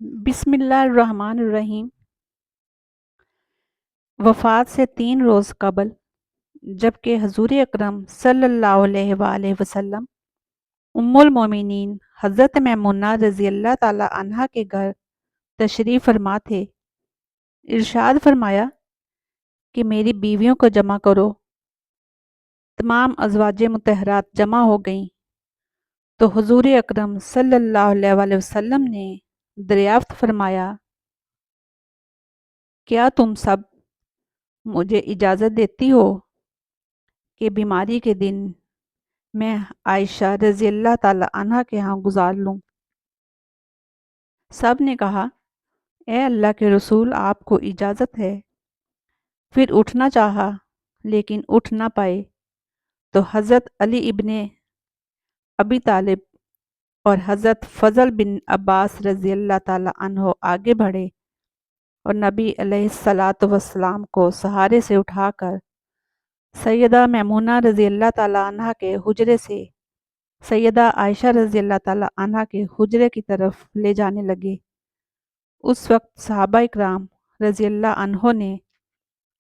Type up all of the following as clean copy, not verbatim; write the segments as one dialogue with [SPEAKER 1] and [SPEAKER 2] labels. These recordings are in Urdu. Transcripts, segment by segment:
[SPEAKER 1] بسم اللہ الرحمن الرحیم۔ وفات سے 3 روز قبل جبکہ حضور اکرم صلی اللہ علیہ وآلہ وسلم ام المومنین حضرت میمونہ رضی اللہ تعالی عنہا کے گھر تشریف فرما تھے، ارشاد فرمایا کہ میری بیویوں کو جمع کرو۔ تمام ازواج مطہرات جمع ہو گئیں تو حضور اکرم صلی اللہ علیہ وآلہ وسلم نے دریافت فرمایا، کیا تم سب مجھے اجازت دیتی ہو کہ بیماری کے دن میں عائشہ رضی اللہ تعالی عنہا کے ہاں گزار لوں؟ سب نے کہا، اے اللہ کے رسول، آپ کو اجازت ہے۔ پھر اٹھنا چاہا لیکن اٹھ نہ پائے تو حضرت علی ابن ابی طالب اور حضرت فضل بن عباس رضی اللہ تعالی عنہ آگے بڑھے اور نبی علیہ الصلاۃ والسلام کو سہارے سے اٹھا کر سیدہ میمونہ رضی اللہ تعالی عنہا کے حجرے سے سیدہ عائشہ رضی اللہ تعالی عنہا کے حجرے کی طرف لے جانے لگے۔ اس وقت صحابہ اکرام رضی اللہ عنہ نے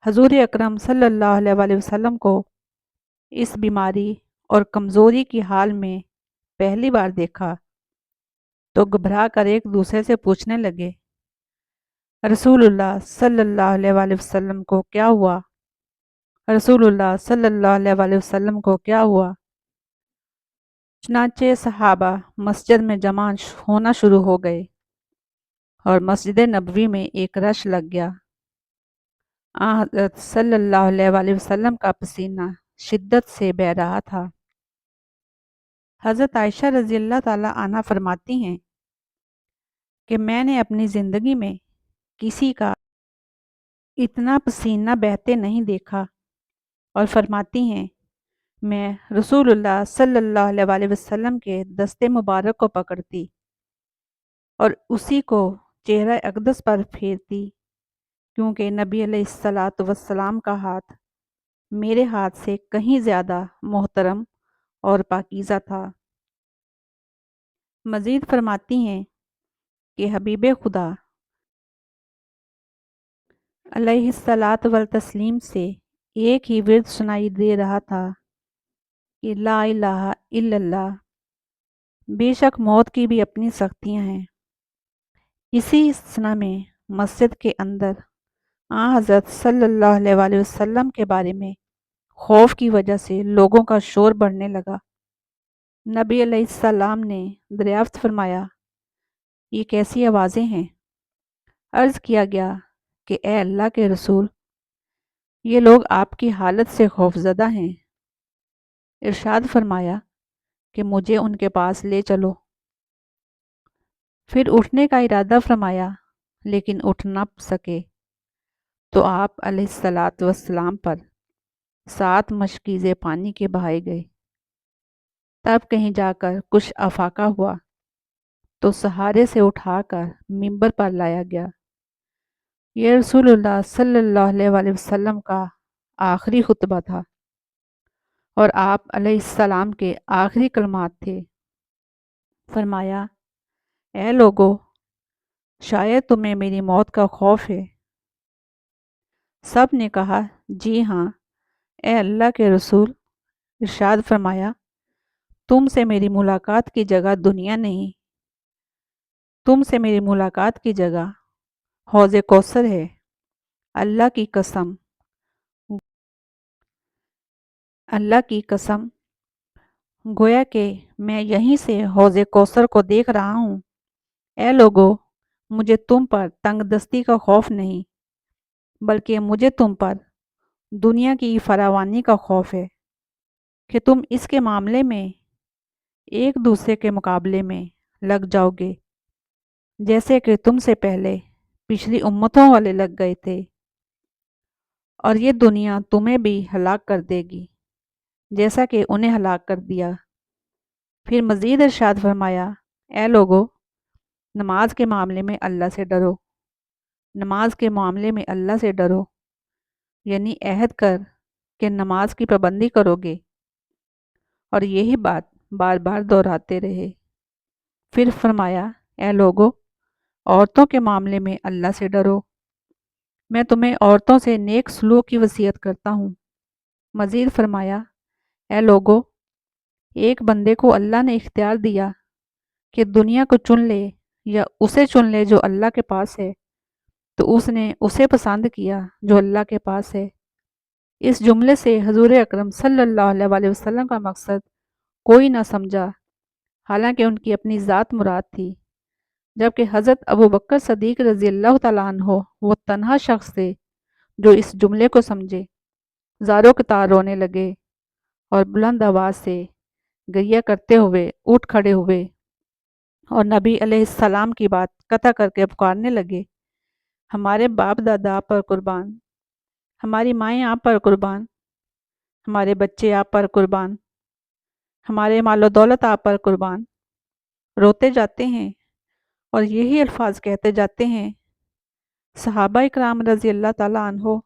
[SPEAKER 1] حضور اکرم صلی اللہ علیہ وآلہ وسلم کو اس بیماری اور کمزوری کی حال میں پہلی بار دیکھا تو گھبرا کر ایک دوسرے سے پوچھنے لگے، رسول اللہ صلی اللہ علیہ وآلہ وسلم کو کیا ہوا؟ رسول اللہ صلی اللہ علیہ وآلہ وسلم کو کیا ہوا؟ چنانچہ صحابہ مسجد میں جمع ہونا شروع ہو گئے اور مسجد نبوی میں ایک رش لگ گیا۔ حضرت صلی اللہ علیہ وآلہ وسلم کا پسینہ شدت سے بہہ رہا تھا۔ حضرت عائشہ رضی اللہ تعالی عنہا فرماتی ہیں کہ میں نے اپنی زندگی میں کسی کا اتنا پسینہ بہتے نہیں دیکھا، اور فرماتی ہیں میں رسول اللہ صلی اللہ علیہ وآلہ وسلم کے دستے مبارک کو پکڑتی اور اسی کو چہرہ اقدس پر پھیرتی، کیونکہ نبی علیہ الصلاۃ والسلام کا ہاتھ میرے ہاتھ سے کہیں زیادہ محترم اور پاکیزہ تھا۔ مزید فرماتی ہیں کہ حبیب خدا علیہ الصلاۃ والتسلیم سے ایک ہی ورد سنائی دے رہا تھا کہ لا الہ الا اللہ۔ بے شک موت کی بھی اپنی سختیاں ہیں۔ اسی سنہ میں مسجد کے اندر حضرت صلی اللہ علیہ وآلہ وسلم کے بارے میں خوف کی وجہ سے لوگوں کا شور بڑھنے لگا۔ نبی علیہ السلام نے دریافت فرمایا، یہ کیسی آوازیں ہیں؟ عرض کیا گیا کہ اے اللہ کے رسول، یہ لوگ آپ کی حالت سے خوفزدہ ہیں۔ ارشاد فرمایا کہ مجھے ان کے پاس لے چلو۔ پھر اٹھنے کا ارادہ فرمایا لیکن اٹھ نہ سکے تو آپ علیہ الصلاۃ والسلام پر 7 مشکیزیں پانی کے بہائے گئے۔ تب کہیں جا کر کچھ افاقہ ہوا تو سہارے سے اٹھا کر منبر پر لایا گیا۔ یہ رسول اللہ صلی اللہ علیہ وآلہ وسلم کا آخری خطبہ تھا اور آپ علیہ السلام کے آخری کلمات تھے۔ فرمایا، اے لوگو، شاید تمہیں میری موت کا خوف ہے۔ سب نے کہا، جی ہاں اے اللہ کے رسول۔ ارشاد فرمایا، تم سے میری ملاقات کی جگہ دنیا نہیں، تم سے میری ملاقات کی جگہ حوض کوثر ہے۔ اللہ کی قسم، اللہ کی قسم، گویا کہ میں یہیں سے حوض کوثر کو دیکھ رہا ہوں۔ اے لوگو، مجھے تم پر تنگ دستی کا خوف نہیں، بلکہ مجھے تم پر دنیا کی فراوانی کا خوف ہے کہ تم اس کے معاملے میں ایک دوسرے کے مقابلے میں لگ جاؤ گے، جیسے کہ تم سے پہلے پچھلی امتوں والے لگ گئے تھے، اور یہ دنیا تمہیں بھی ہلاک کر دے گی جیسا کہ انہیں ہلاک کر دیا۔ پھر مزید ارشاد فرمایا، اے لوگو، نماز کے معاملے میں اللہ سے ڈرو، نماز کے معاملے میں اللہ سے ڈرو، یعنی عہد کر کہ نماز کی پابندی کرو گے، اور یہی بات بار بار دہراتے رہے۔ پھر فرمایا، اے لوگو، عورتوں کے معاملے میں اللہ سے ڈرو۔ میں تمہیں عورتوں سے نیک سلوک کی وصیت کرتا ہوں۔ مزید فرمایا، اے لوگو، ایک بندے کو اللہ نے اختیار دیا کہ دنیا کو چن لے یا اسے چن لے جو اللہ کے پاس ہے، تو اس نے اسے پسند کیا جو اللہ کے پاس ہے۔ اس جملے سے حضور اکرم صلی اللہ علیہ وآلہ وسلم کا مقصد کوئی نہ سمجھا، حالانکہ ان کی اپنی ذات مراد تھی، جبکہ حضرت ابو بکر صدیق رضی اللہ تعالیٰ عنہ وہ تنہا شخص تھے جو اس جملے کو سمجھے۔ زاروں کے تار رونے لگے اور بلند آواز سے گریہ کرتے ہوئے اٹھ کھڑے ہوئے اور نبی علیہ السلام کی بات قطع کر کے پکارنے لگے، ہمارے باپ دادا آپ پر قربان، ہماری مائیں آپ پر قربان، ہمارے بچے آپ پر قربان، ہمارے مال و دولت آپ پر قربان۔ روتے جاتے ہیں اور یہی الفاظ کہتے جاتے ہیں۔ صحابہ اکرام رضی اللہ تعالیٰ عنہ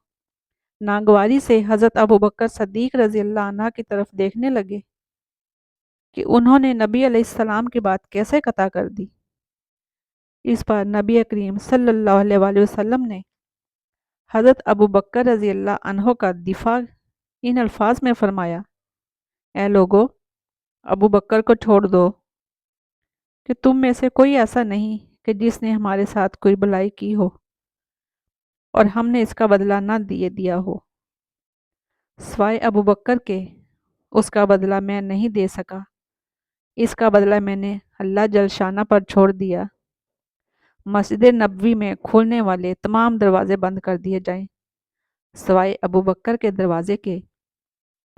[SPEAKER 1] ناگواری سے حضرت ابو بکر صدیق رضی اللہ عنہ کی طرف دیکھنے لگے کہ انہوں نے نبی علیہ السلام کی بات کیسے قطع کر دی۔ اس پر نبی کریم صلی اللہ علیہ وآلہ وسلم نے حضرت ابو بکر رضی اللہ عنہ کا دفاع ان الفاظ میں فرمایا، اے لوگو، ابو بکر کو چھوڑ دو، کہ تم میں سے کوئی ایسا نہیں کہ جس نے ہمارے ساتھ کوئی بلائی کی ہو اور ہم نے اس کا بدلہ نہ دیا ہو، سوائے ابو بکر کے اس کا بدلہ میں نہیں دے سکا، اس کا بدلہ میں نے اللہ جل شانہ پر چھوڑ دیا۔ مسجد نبوی میں کھولنے والے تمام دروازے بند کر دیے جائیں سوائے ابو بکر کے دروازے کے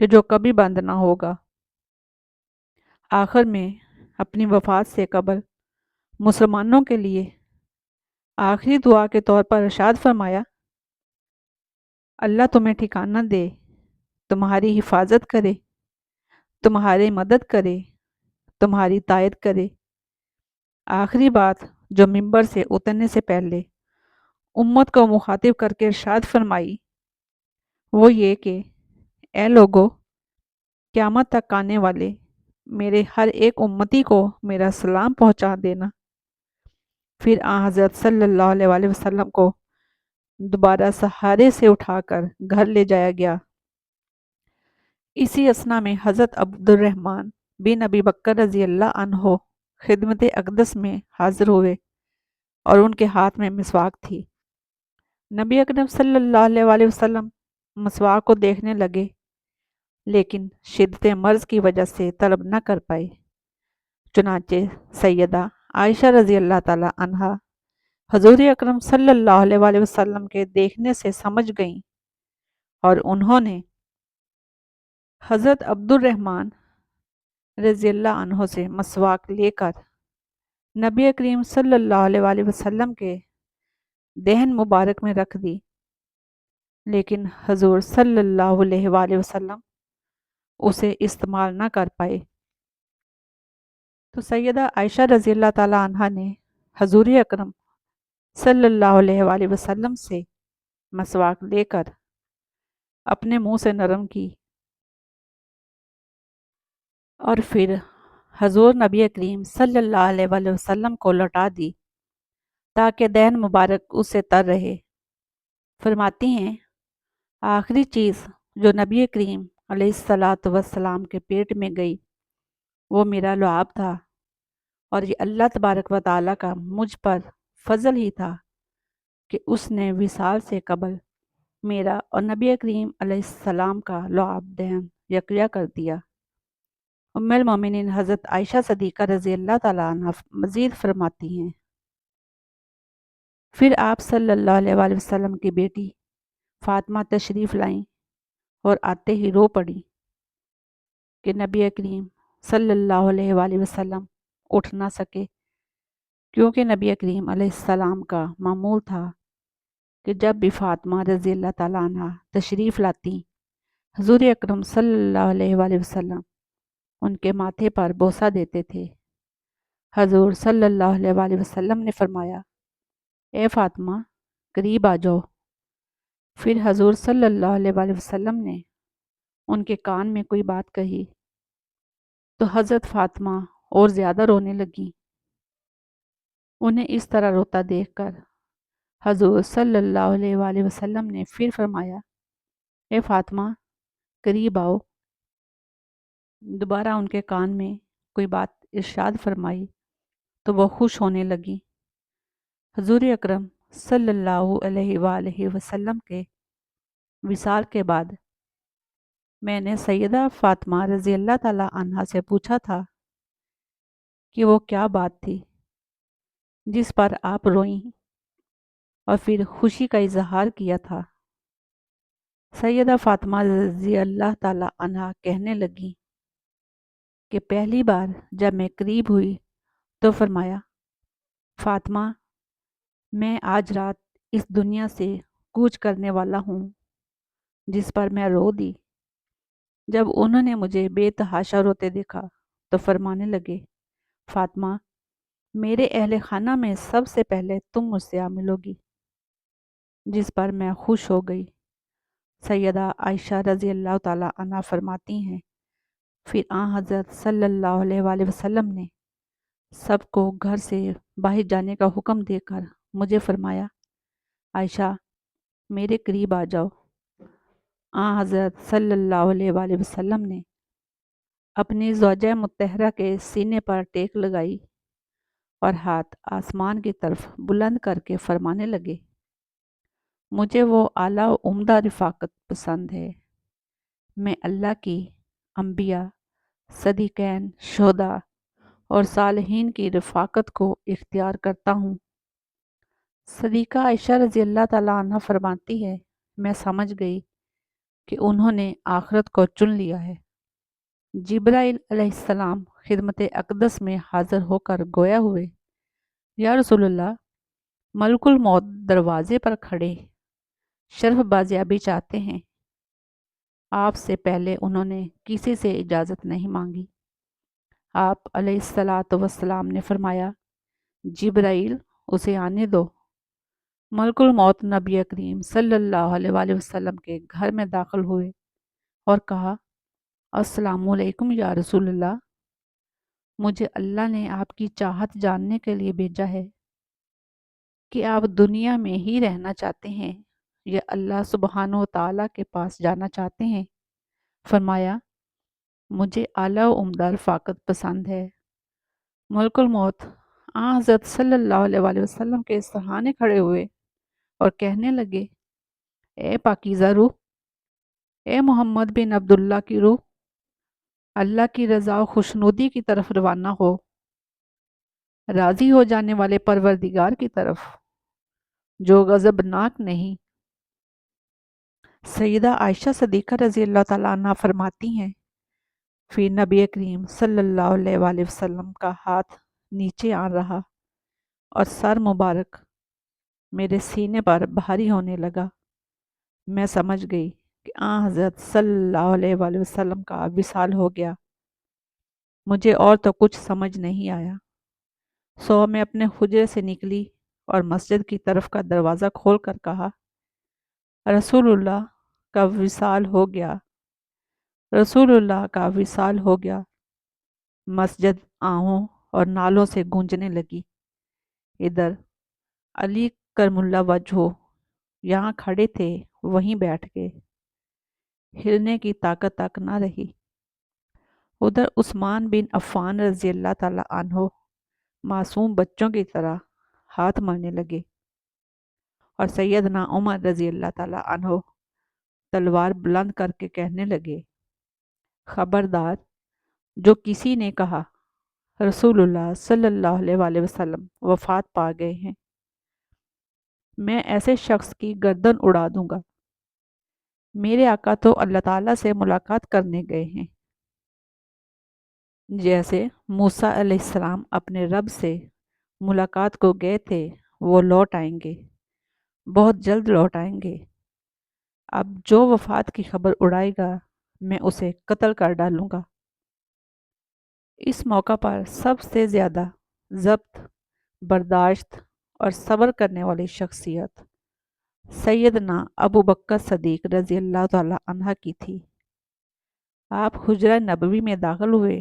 [SPEAKER 1] کہ جو کبھی بند نہ ہوگا۔ آخر میں اپنی وفات سے قبل مسلمانوں کے لیے آخری دعا کے طور پر ارشاد فرمایا، اللہ تمہیں ٹھکانہ دے، تمہاری حفاظت کرے، تمہاری مدد کرے، تمہاری تائید کرے۔ آخری بات جو ممبر سے اترنے سے پہلے امت کو مخاطب کر کے ارشاد فرمائی وہ یہ کہ اے لوگو، قیامت تک آنے والے میرے ہر ایک امتی کو میرا سلام پہنچا دینا۔ پھر آن حضرت صلی اللہ علیہ وآلہ وسلم کو دوبارہ سہارے سے اٹھا کر گھر لے جایا گیا۔ اسی اثنا میں حضرت عبد الرحمن بن ابی بکر رضی اللہ عنہ خدمت اقدس میں حاضر ہوئے اور ان کے ہاتھ میں مسواک تھی۔ نبی اکرم صلی اللہ علیہ وآلہ وسلم مسواک کو دیکھنے لگے لیکن شدت مرض کی وجہ سے طلب نہ کر پائے۔ چنانچہ سیدہ عائشہ رضی اللہ تعالی عنہا حضور اکرم صلی اللہ علیہ وآلہ وسلم کے دیکھنے سے سمجھ گئیں اور انہوں نے حضرت عبد الرحمن رضی اللہ عنہ سے مسواک لے کر نبی کریم صلی اللہ علیہ وآلہ وسلم کے دہن مبارک میں رکھ دی، لیکن حضور صلی اللہ علیہ وآلہ وسلم اسے استعمال نہ کر پائے۔ تو سیدہ عائشہ رضی اللہ تعالی عنہا نے حضور اکرم صلی اللہ علیہ وآلہ وسلم سے مسواک لے کر اپنے منہ سے نرم کی اور پھر حضور نبی کریم صلی اللہ علیہ وآلہ وسلم کو لوٹا دی تاکہ دہن مبارک اس سے تر رہے۔ فرماتی ہیں، آخری چیز جو نبی کریم علیہ الصلاۃ والسلام کے پیٹ میں گئی وہ میرا لعاب تھا، اور یہ اللہ تبارک و تعالیٰ کا مجھ پر فضل ہی تھا کہ اس نے وصال سے قبل میرا اور نبی کریم علیہ السلام کا لعاب دہن یکجا کر دیا۔ ام المومنین حضرت عائشہ صدیقہ رضی اللہ تعالیٰ عنہ مزید فرماتی ہیں، پھر آپ صلی اللہ علیہ وآلہ وسلم کی بیٹی فاطمہ تشریف لائیں اور آتے ہی رو پڑی کہ نبی کریم صلی اللہ علیہ وآلہ وسلم اٹھ نہ سکے، کیونکہ نبی کریم علیہ السلام کا معمول تھا کہ جب بھی فاطمہ رضی اللہ تعالیٰ عنہ تشریف لاتی حضور اکرم صلی اللہ علیہ وآلہ وسلم ان کے ماتھے پر بوسہ دیتے تھے۔ حضور صلی اللہ علیہ وآلہ وسلم نے فرمایا، اے فاطمہ قریب آ جاؤ۔ پھر حضور صلی اللہ علیہ وآلہ وسلم نے ان کے کان میں کوئی بات کہی تو حضرت فاطمہ اور زیادہ رونے لگیں۔ انہیں اس طرح روتا دیکھ کر حضور صلی اللہ علیہ وآلہ وسلم نے پھر فرمایا، اے فاطمہ قریب آؤ۔ دوبارہ ان کے کان میں کوئی بات ارشاد فرمائی تو وہ خوش ہونے لگی۔ حضور اکرم صلی اللہ علیہ وآلہ وسلم کے وصال کے بعد میں نے سیدہ فاطمہ رضی اللہ تعالی عنہا سے پوچھا تھا کہ وہ کیا بات تھی جس پر آپ روئیں اور پھر خوشی کا اظہار کیا تھا۔ سیدہ فاطمہ رضی اللہ تعالی عنہا کہنے لگی کہ پہلی بار جب میں قریب ہوئی تو فرمایا، فاطمہ میں آج رات اس دنیا سے کوچ کرنے والا ہوں، جس پر میں رو دی۔ جب انہوں نے مجھے بے تحاشا روتے دیکھا تو فرمانے لگے، فاطمہ میرے اہل خانہ میں سب سے پہلے تم مجھ سے ملوگی، جس پر میں خوش ہو گئی۔ سیدہ عائشہ رضی اللہ تعالی عنہا فرماتی ہیں، پھر حضرت صلی اللہ علیہ وآلہ وسلم نے سب کو گھر سے باہر جانے کا حکم دے کر مجھے فرمایا، عائشہ میرے قریب آ جاؤ۔ حضرت صلی اللہ علیہ وآلہ وسلم نے اپنی زوجہ مطہرہ کے سینے پر ٹیک لگائی اور ہاتھ آسمان کی طرف بلند کر کے فرمانے لگے، مجھے وہ اعلیٰ و عمدہ رفاقت پسند ہے۔ میں اللہ کی، انبیاء، صدیقین، شہداء اور صالحین کی رفاقت کو اختیار کرتا ہوں۔ صدیقہ عائشہ رضی اللہ تعالی عنہ فرماتی ہے، میں سمجھ گئی کہ انہوں نے آخرت کو چن لیا ہے۔ جبرائیل علیہ السلام خدمت اقدس میں حاضر ہو کر گویا ہوئے، یا رسول اللہ، ملک الموت دروازے پر کھڑے شرف بازیابی چاہتے ہیں۔ آپ سے پہلے انہوں نے کسی سے اجازت نہیں مانگی۔ آپ علیہ السلام نے فرمایا، جبرائیل اسے آنے دو۔ ملک الموت نبی کریم صلی اللہ علیہ وآلہ وسلم کے گھر میں داخل ہوئے اور کہا، السلام علیکم یا رسول اللہ، مجھے اللہ نے آپ کی چاہت جاننے کے لیے بھیجا ہے کہ آپ دنیا میں ہی رہنا چاہتے ہیں یا اللہ سبحانہ و تعالیٰ کے پاس جانا چاہتے ہیں۔ فرمایا، مجھے اعلیٰ و عمدہ رفاقت پسند ہے۔ ملک الموت حضرت صلی اللہ علیہ وآلہ وسلم کے سرہانے کھڑے ہوئے اور کہنے لگے، اے پاکیزہ روح، اے محمد بن عبداللہ کی روح، اللہ کی رضا و خوشنودی کی طرف روانہ ہو، راضی ہو جانے والے پروردگار کی طرف جو غضبناک نہیں۔ سیدہ عائشہ صدیقہ رضی اللہ تعالیٰ عنہ فرماتی ہیں، پھر نبی کریم صلی اللہ علیہ وآلہ وسلم کا ہاتھ نیچے آ رہا اور سر مبارک میرے سینے پر بھاری ہونے لگا۔ میں سمجھ گئی کہ حضرت صلی اللہ علیہ وآلہ وسلم کا وصال ہو گیا۔ مجھے اور تو کچھ سمجھ نہیں آیا، سو میں اپنے حجرے سے نکلی اور مسجد کی طرف کا دروازہ کھول کر کہا، رسول اللہ کا وصال ہو گیا، رسول اللہ کا وصال ہو گیا۔ مسجد آہوں اور نالوں سے گونجنے لگی۔ ادھر علی کرم اللہ وجہہ یہاں کھڑے تھے، وہیں بیٹھ گئے، ہلنے کی طاقت تک نہ رہی۔ ادھر عثمان بن عفان رضی اللہ تعالی عنہ معصوم بچوں کی طرح ہاتھ مارنے لگے اور سیدنا عمر رضی اللہ تعالی عنہ تلوار بلند کر کے کہنے لگے، خبردار، جو کسی نے کہا رسول اللہ صلی اللہ علیہ وآلہ وسلم وفات پا گئے ہیں، میں ایسے شخص کی گردن اڑا دوں گا۔ میرے آقا تو اللہ تعالیٰ سے ملاقات کرنے گئے ہیں، جیسے موسیٰ علیہ السلام اپنے رب سے ملاقات کو گئے تھے، وہ لوٹ آئیں گے، بہت جلد لوٹ آئیں گے۔ اب جو وفات کی خبر اڑائے گا میں اسے قتل کر ڈالوں گا۔ اس موقع پر سب سے زیادہ ضبط، برداشت اور صبر کرنے والی شخصیت سیدنا ابو بکر صدیق رضی اللہ تعالی عنہ کی تھی۔ آپ حجرہ نبوی میں داخل ہوئے،